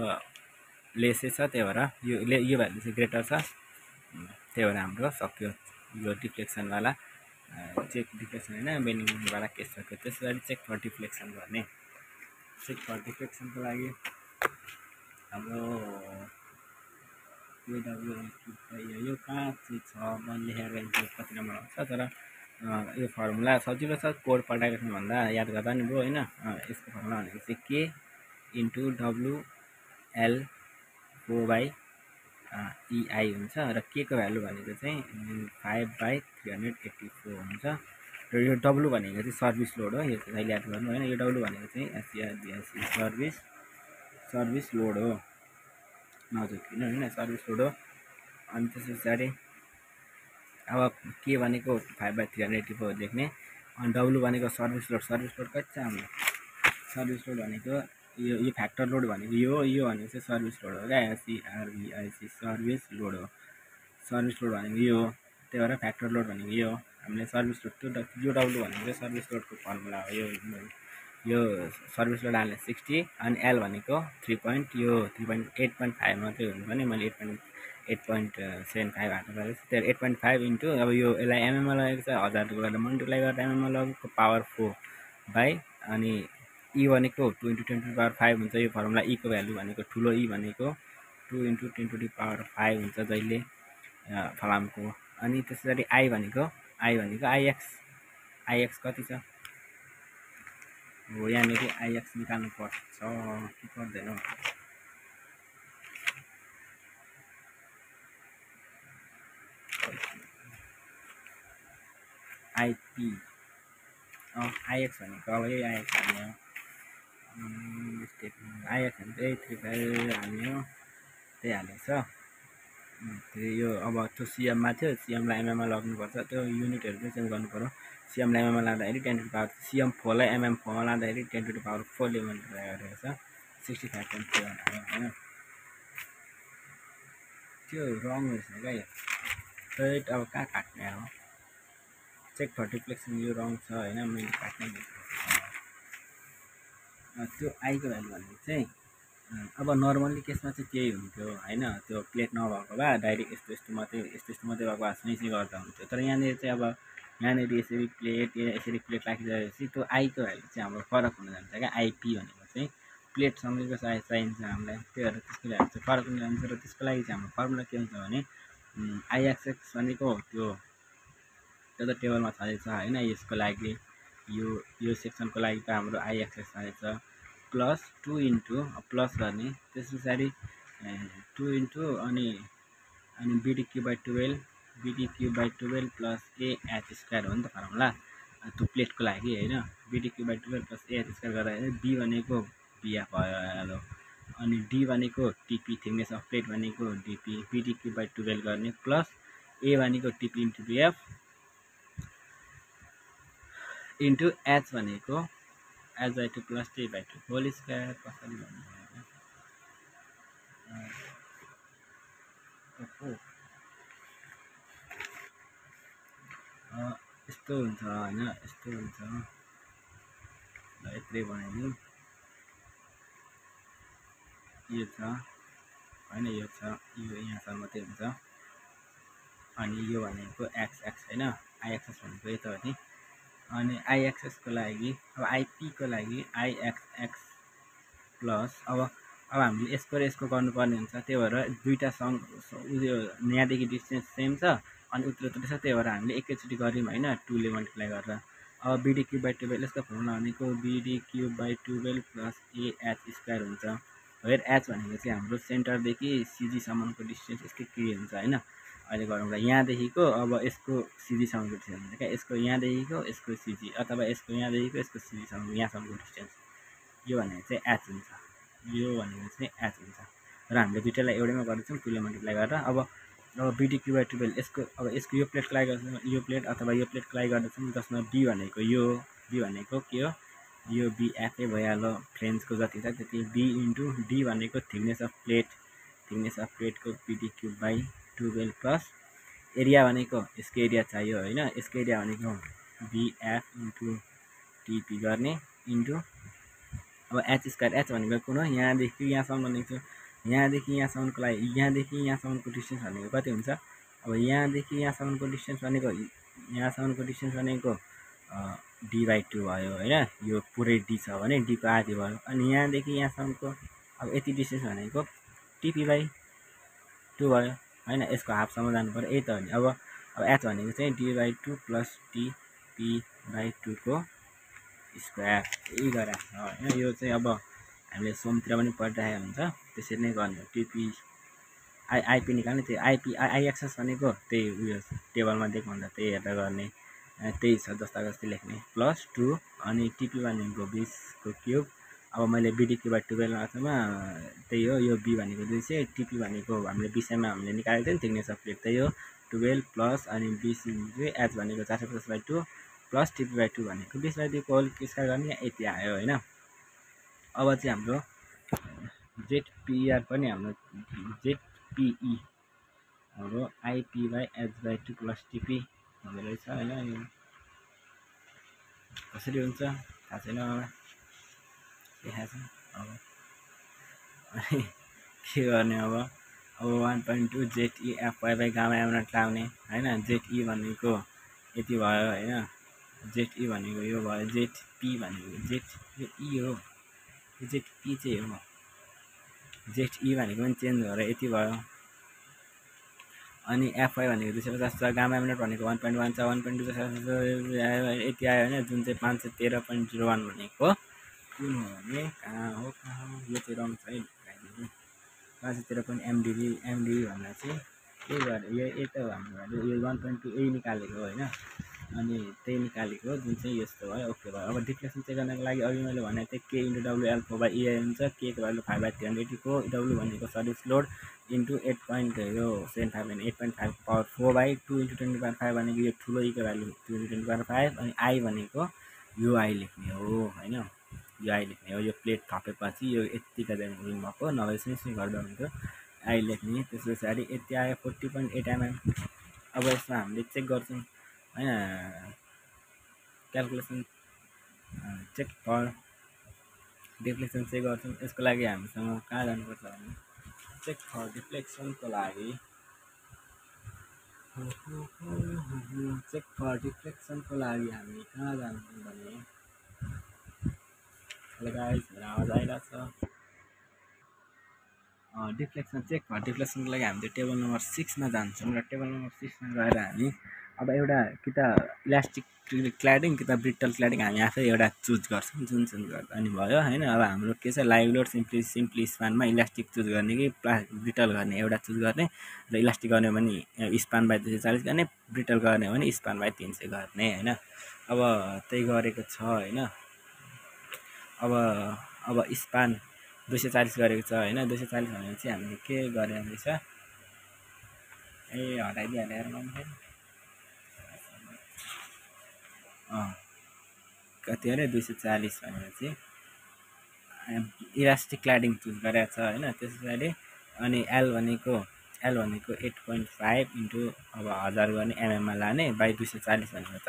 लेसै छ त्यही भएर यो भ्यालु चाहिँ ग्रेटर छ त्यही भएर हाम्रो सक्यो यो डिफ्लेक्सनवाला चेक डिफ्लेक्सन होइन बेन्डिङवाला केस सक्यो। त्यस पछाडि चेक फर डिफ्लेक्सन गर्ने चेक फर डिफ्लेक्सनको लागि हाम्रो यो कहाँ चाहिँ छ मैले लेखेर कति नम्बर आउँछ तर यो फर्मुला सजिलो छ कोड पल्टाइराख्नुभन्दा याद गर्दा नि भयो होइन। यसको फर्मुला भनेको चाहिँ के इन्टु डब्लुएल 4/EI हुन्छ र के को भ्यालु भनेको चाहिँ 5/384 हुन्छ। र यो डब्लु भनेको चाहिँ सर्भिस लोड हो। यो चाहिँ याद गर्नु होइन। यो डब्लु भनेको चाहिँ सर्भिस लोड हो नजुकिनु होइन सर्भिस लोड हो। अनि त्यस पछाडि अब के भनेको 5/384 लेख्ने। अनि डब्लु भनेको सर्भिस लोड कति छ हाम्रो सर्भिस लोड भनेको यो फ्याक्टर लोड भनेको यो भनेको चाहिँ सर्भिस लोड हो क्या SCRVIC सर्भिस लोड हो। सर्भिस लोड भनेको यो हो, त्यही भएर फ्याक्टर लोड भनेको यो हो। हामीले सर्भिस लोड यो डब्लु भनेको चाहिँ सर्भिस लोडको फर्मुला हो। यो सर्भिस लोड हाल्ने 60 अनि एल भनेको 3.8.5 मात्रै हुनुपर्ने, मैले 8.75 हाल्नु परेको छ। त्यही 8.5 इन्टु अब यसलाई एमएममा लगेको छ 1000 गरेर मल्टिप्लाई गरेर एमएममा लगेको पावर 4 बाई अनि ई भनेको 2 × 10⁵ हुन्छ। यो फर्मुला ईको भ्यालु भनेको ठुलो ई भनेको 2 × 10⁵ हुन्छ जहिले फलामको। अनि त्यसरी आई भनेको आइएक्स कति छ हो, यहाँनिर आइएक्स निकाल्नु पर्छ कि पर्दैन आइपी आइएक्स भनेको अब यही आइएक्स हाल्ने हो। आइएक्स भनेको 835 हाल्ने हो, त्यही हालेको छ। यो अब त्यो सिएममा थियो, सिएमलाई एमएममा लग्नुपर्छ, त्यो युनिटहरू चाहिँ चेन्ज गर्नु पर्यो। सिएमलाई एमएममा लाँदाखेरि 10⁴ सिएम 4लाई एमएम 4मा लाँदाखेरि 10⁴ ले मल्टिप्लाई गरेको छ 65.3 होइन। त्यो रङ रहेछ क्या यो, त्यही अब कहाँ काट्ने हो चेक फर डिफ्लेक्सन, यो रङ छ होइन, मैले काट्नै त्यो आईको भ्यालु भनेको चाहिँ अब नर्मल्ली केसमा चाहिँ त्यही हुन्थ्यो होइन, त्यो प्लेट नभएको भए डाइरेक्ट यस्तो मात्रै मात्रै भएको भए सुइँची गर्दा हुन्थ्यो। तर यहाँनिर चाहिँ अब यहाँनिर यसरी प्लेट राखिसकेपछि त्यो आईको भ्यालु चाहिँ हाम्रो फरक हुन जान्छ क्या। आइपी भनेको चाहिँ प्लेटसँगैको चाहिन्छ हामीलाई, त्यही भएर त्यसको भ्यालु चाहिँ फरक हुन जान्छ। र त्यसको लागि चाहिँ हाम्रो फर्मुला के हुन्छ भने आइएक्सएक्स भनेको त्यो त टेबलमा छँदैछ होइन। यसको लागि यो सेक्सनको लागि त हाम्रो आइएक्सएक्स छँदैछ प्लस 2 इन्टु प्लस गर्ने, त्यस पछाडि 2 इन्टु अनि BD³/12 BD³/12 प्लस AH² हो नि त फर्मुला त्यो प्लेटको लागि होइन। BD³/12 प्लस AH² गर्दाखेरि बी भनेको बिएफ भयो, अनि डी भनेको टिपी थिकनेस अफ प्लेट भनेको डिपी BD³/12 गर्ने प्लस ए भनेको टिपी इन्टु बिएफ इन्टु एच भनेको H/2 plus T/2 whole square. कसरी भन्नु यस्तो हुन्छ होइन, यस्तो हुन्छ ल यत्रै बनाइदिउँ। यो छ होइन, यो छ, यो यहाँसम्म मात्रै हुन्छ। अनि यो भनेको एक्स होइन, आइएक्सएस भनेको यता हो नि। अनि आइएक्सएसको लागि अब आइपीको लागि आइएक्सएक्स प्लस अब हामीले यसको र यसको गर्नुपर्ने हुन्छ, त्यही भएर दुईवटा उयो यहाँदेखि डिस्टेन्स सेम छ अनि उत्रो छ, त्यही भएर हामीले एकैचोटि गऱ्यौँ होइन 2 ले मल्टिप्लाई गरेर। अब BD³/12 यसको फर्मुला भनेको BD³/12 प्लस AH² हुन्छ। वेयर एच भनेको चाहिँ हाम्रो सेन्टरदेखि सिजीसम्मको डिस्टेन्स यसकै के हुन्छ होइन। अहिले गरौँला यहाँदेखिको अब यसको सिजीसम्मको डिस्टेन्स हुन्छ क्या, यसको यहाँदेखिको यसको सिजी अथवा यसको यहाँदेखिको यसको सिजीसम्म यहाँसम्मको डिस्टेन्स, यो भनेको चाहिँ एच हुन्छ, यो भनेको चाहिँ एच हुन्छ। र हामीले दुइटालाई एउटैमा गर्दैछौँ 2 ले मल्टिप्लाई गरेर। अब BD³/12 यसको यो प्लेटको लागि गर्दैछौँ, यो प्लेट अथवा यो प्लेटको लागि गर्दैछौँ, जसमा बी भनेको यो बी भनेको के हो, यो बिएफए भइहाल्यो, फ्लेन्सको जति छ त्यति। बी इन्टु डी भनेको थिकनेस अफ प्लेटको BD³/12 प्लस एरिया भनेको यसको एरिया चाहियो होइन, यसको एरिया भनेको बिएफ इन्टु टिपी गर्ने इन्टु अब H² एच भनेको कुन हो, यहाँदेखि यहाँसम्म भनेको छु, यहाँदेखि यहाँसम्मको लागि यहाँदेखि यहाँसम्मको डिस्टेन्स भनेको कति हुन्छ। अब यहाँदेखि यहाँसम्मको डिस्टेन्स भनेको D/2 भयो होइन, यो पुरै डी छ भने डीको आधी भयो। अनि यहाँदेखि यहाँसम्मको अब यति डिस्टेन्स भनेको TP/2 भयो होइन, यसको हाफसम्म जानु पऱ्यो, यही त हो नि। अब एच भनेको चाहिँ D/2 प्लस TP/2 को स्क्वायर यही गराएको छ होइन। यो चाहिँ अब हामीले सोमतिर पनि पढिरहेको हुन्छ, त्यसरी नै गर्ने। टिपी आइपी निकाल्ने, त्यो आइएक्सएस भनेको त्यही उयो टेबलमा दिएको हुन्छ त्यही हेर्दा गर्ने, त्यही छ जस्ता जस्तै लेख्ने प्लस 2 अनि टिपी भनेको 20 को क्युब अब मैले BDQ/12 अर्थमा त्यही हो, यो B भनेको 200, TP भनेको हामीले विषयमा हामीले निकालेको थियो नि थिकनेस अफ प्लेट त्यही हो 12 प्लस अनि BC चाहिँ H भनेको 450/2 प्लस TP/2 भनेको 20/2 को होल स्क्वायर गर्ने यति आयो होइन। अब चाहिँ हाम्रो ZPR पनि हाम्रो ZPE हाम्रो IP/H/2 प्लस TP हुँदो रहेछ होइन। कसरी हुन्छ थाहा छैन देखाएको छ। अब अनि के गर्ने अब 1.2 ZEFY/गामा एम0 लाउने होइन। ZE भनेको यति भयो होइन। ZE भनेको यो भयो, ZP भनेको यो E हो, ZP चाहिँ हो, ZE भनेको पनि चेन्ज गरेर यति भयो। अनि FY भनेको 250 छ, गामा एम0 भनेको 1.1 छ, 1.2 यति आयो होइन। जुन चाहिँ 513.01 भनेको कुन हो भने कहाँ हो यो चाहिँ रङ छ है 513 MdV भन्दा चाहिँ के गरे यो त हाम्रो यो 1.2 यही निकालेको होइन। अनि त्यही निकालेको जुन चाहिँ यस्तो भयो ओके भयो। अब डिफ्लेक्सन चेक गर्नको लागि अघि मैले भने थिएँ K × WL/EI हुन्छ। K को भ्यालु 5/380 को W भनेको सर्भिस लोड इन्टु 8.75 भने 8.5 पावर 4/2 × 10⁵ भनेको यो ठुलो E को भ्यालु 2 × 10⁵ अनि I भनेको यो I लेख्ने हो होइन। यो I लेख्ने हो, यो प्लेट थपेपछि यो यतिका चाहिँ भएको नभए चाहिँ गर्दा हुन्थ्यो। I लेख्ने त्यस पछाडि यति आयो 40.8 mm। अब यसमा हामीले चेक गर्छौँ होइन, calculation check for deflection check गर्छौँ। यसको लागि हामीसँग कहाँ जानुपर्छ भने चेक फर डिफ्लेक्सनको लागि हामी कहाँ जान्छौँ भने गाइस मेरो आवाज आइरहेको छ। डिफ्लेक्सन चेक फर डिफ्लेक्सनको लागि हामी चाहिँ टेबल नम्बर 6 मा जान्छौँ र टेबल नम्बर 6 मा गएर हामी अब एउटा कि त इलास्टिक क्ल्याडिङ कि त ब्रिटल क्ल्याडिङ हामी आफै एउटा चुज गर्छौँ। जुन चुज गर्दा अनि भयो होइन। अब हाम्रो के छ लाइभ लोड सिम्पली स्पानमा इलास्टिक चुज गर्ने कि ब्रिटल गर्ने एउटा चुज गर्ने र इलास्टिक गर्ने भने स्पान/240 गर्ने, ब्रिटल गर्ने भने स्पान/300 गर्ने होइन। अब त्यही गरेको छ होइन। अब स्पान 240 गरेको छ होइन। 240 भनेको चाहिँ हामीले के गरे रहेछ हटाइदिइहाल्यो यार मैले कति अरे 240 भनेको चाहिँ इलास्टिक क्ल्याडिङ चुज गरेको छ होइन। त्यस पछाडि अनि L भनेको 8.5 इन्टु अब 1000 गर्ने mm मा लाने बाई 240 भनेको त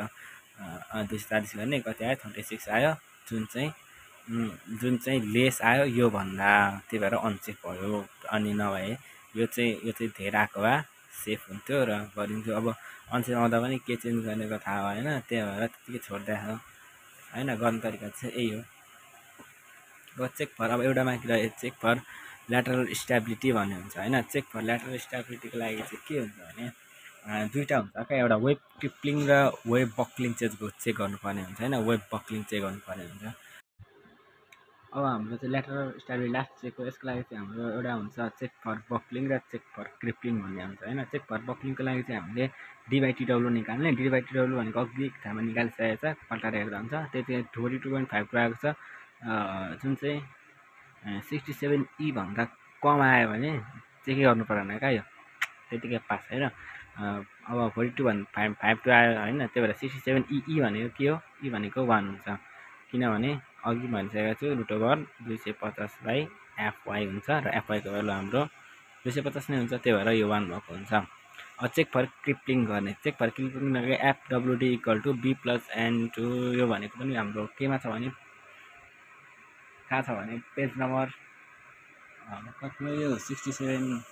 240 गर्ने कति आयो 36 आयो। जुन चाहिँ लेस आयो यो भन्दा, त्यही भएर अनचेक भयो। अनि नभए यो चाहिँ धेरै आएको भए सेफ हुन्थ्यो र गरिन्थ्यो। अब अनचेक आउँदा पनि के चेन्ज गर्नेको थाहा भएन, त्यही भएर त्यतिकै छोडिदिएको होइन। गर्ने तरिका चाहिँ यही हो। अब चेक फर अब एउटा बाँकी रह्यो चेक फर ल्याटरल स्टेबिलिटी भन्ने हुन्छ होइन। चेक फर ल्याटरल स्टेबिलिटीको लागि चाहिँ के हुन्छ भने दुईवटा हुन्छ क्या, एउटा वेब क्रिप्लिङ र वेब बक्लिङ चेक गर्नुपर्ने हुन्छ होइन। वेब बक्लिङ चेक गर्नुपर्ने हुन्छ। अब हाम्रो चाहिँ ल्याटरल स्टेबिलिटी लास्ट चेक हो। यसको लागि चाहिँ हाम्रो एउटा हुन्छ चेक फर बक्लिङ र चेक फर क्रिप्लिङ भन्ने हुन्छ होइन। चेक फर बक्लिङको लागि चाहिँ हामीले D/TW निकाल्ने। D/TW भनेको अघि ठाउँमा निकालिसकेको छ, पल्टाएर हेर्दा हुन्छ। त्यो चाहिँ 42.5 को आएको छ। जुन चाहिँ 67E भन्दा कम आयो भने चाहिँ के गर्नु परेन क्या, यो त्यतिकै पास होइन। अब 42.5 आयो होइन, त्यही भएर 67E भनेको के हो, E भनेको 1 हुन्छ। किनभने अघि भनिसकेको छु √250/FY हुन्छ र FY को भ्यालु हाम्रो 250 नै हुन्छ, त्यही भएर यो 1 भएको हुन्छ। अब चेक फर क्रिप्लिङ गर्ने। चेक फर क्रिप्लिङ गर्ने FWD = B + N2 यो भनेको पनि हाम्रो केमा छ भने कहाँ छ भने पेज नम्बर कतिमा यो 67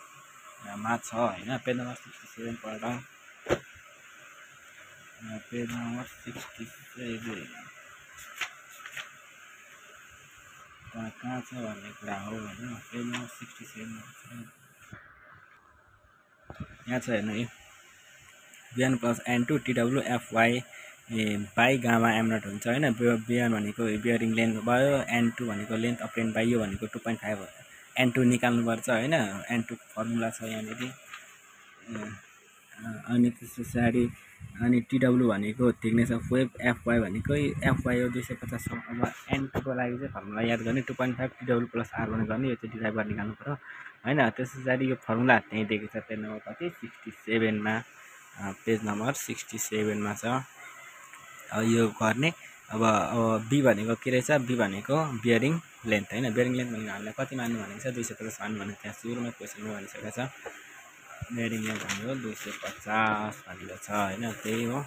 मा छ होइन। पेज नम्बर 67 पढ्दा पेज नम्बर 67 कहाँ छ भन्ने कुरा हो होइन। पेज नम्बर 67 यहाँ छ हेर्नु है। B1 + N2 TW/FY/गामा एम0 हुन्छ होइन। B1 भनेको बियरिङ लेन्थ भयो, N2 भनेको लेन्थ अप्रेन बाई यो भनेको 2.5 N2 निकाल्नुपर्छ होइन। N2 फर्मुला छ यहाँनिर अनि त्यस पछाडि अनि टिडब्ल्यू भनेको थिकनेस अफ वेब, एफवाई भनेको एफवाई हो 250 छ। अब एनको लागि चाहिँ फर्मुला याद गर्ने 2.5 टिडब्ल्यू प्लस आर भनेर गर्ने, यो चाहिँ डिराइभ गरेर निकाल्नु पऱ्यो होइन। त्यस पछाडि यो फर्मुला त्यहीँ दिएको छ, पेज नम्बर कति 67मा, पेज नम्बर 67मा छ यो गर्ने। अब बी भनेको के रहेछ, बी भनेको बियरिङ लेन्थ होइन। बियरिङ लेन्थ भनेको हामीलाई कति मान्नु भनेको छ, 250 मान्नु भनेको त्यहाँ सुरुमा क्वेसनमा भनिसकेको छ। बियरिङ लेन्थ भनेको 250 भनेको छ होइन, त्यही हो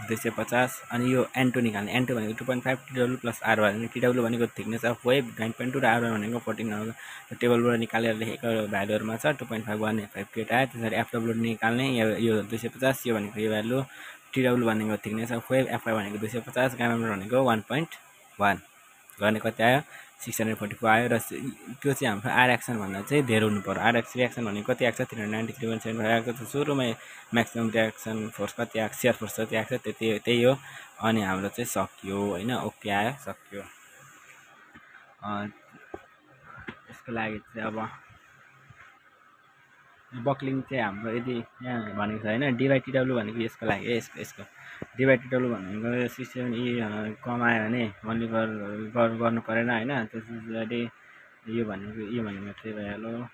250। अनि यो एन्टो निकाल्ने, एन्टो भनेको 2.5 टिडब्ल्यू प्लस आर भने, टिडब्ल्यू भनेको थिकनेस अफ वेब 9.2 र आर भनेको 14 टेबलबाट निकालेर लेखेको भ्यालुहरूमा छ 2.5 158 आयो। त्यसरी एफडब्ल्यू निकाल्ने, यो 250, यो भनेको यो भ्यालु, टिडब्ल्यू भनेको थिकनेस अफ वेब, एफआई भनेको 250, गामा भनेको 1.1 गर्ने कति आयो 644 आयो। र त्यो चाहिँ हाम्रो आर एक्सन भन्दा चाहिँ धेरै हुनु पर्यो। आर एक्स रियाक्सन भनेको कति आएको छ 393.75 आएको छ। सुरुमै म्याक्सिमम् रियाक्सन फोर्स कति आएको, सियर फोर्स कति आएको छ त्यही हो। अनि हाम्रो चाहिँ सक्यो होइन, ओके आयो, सक्यो। यसको लागि चाहिँ अब बक्लिङ चाहिँ हाम्रो यदि यहाँ भनेको छ होइन, डिवाइटिडब्ल्यू भनेको यसको लागि यसको डिवाइटिडब्ल्यू भनेको 67 कमायो भने मल्टी गर्नु परेन होइन। त्यस पछाडि यो भनेको चाहिँ भइहाल्यो,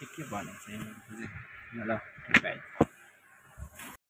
के भनेको छ ल।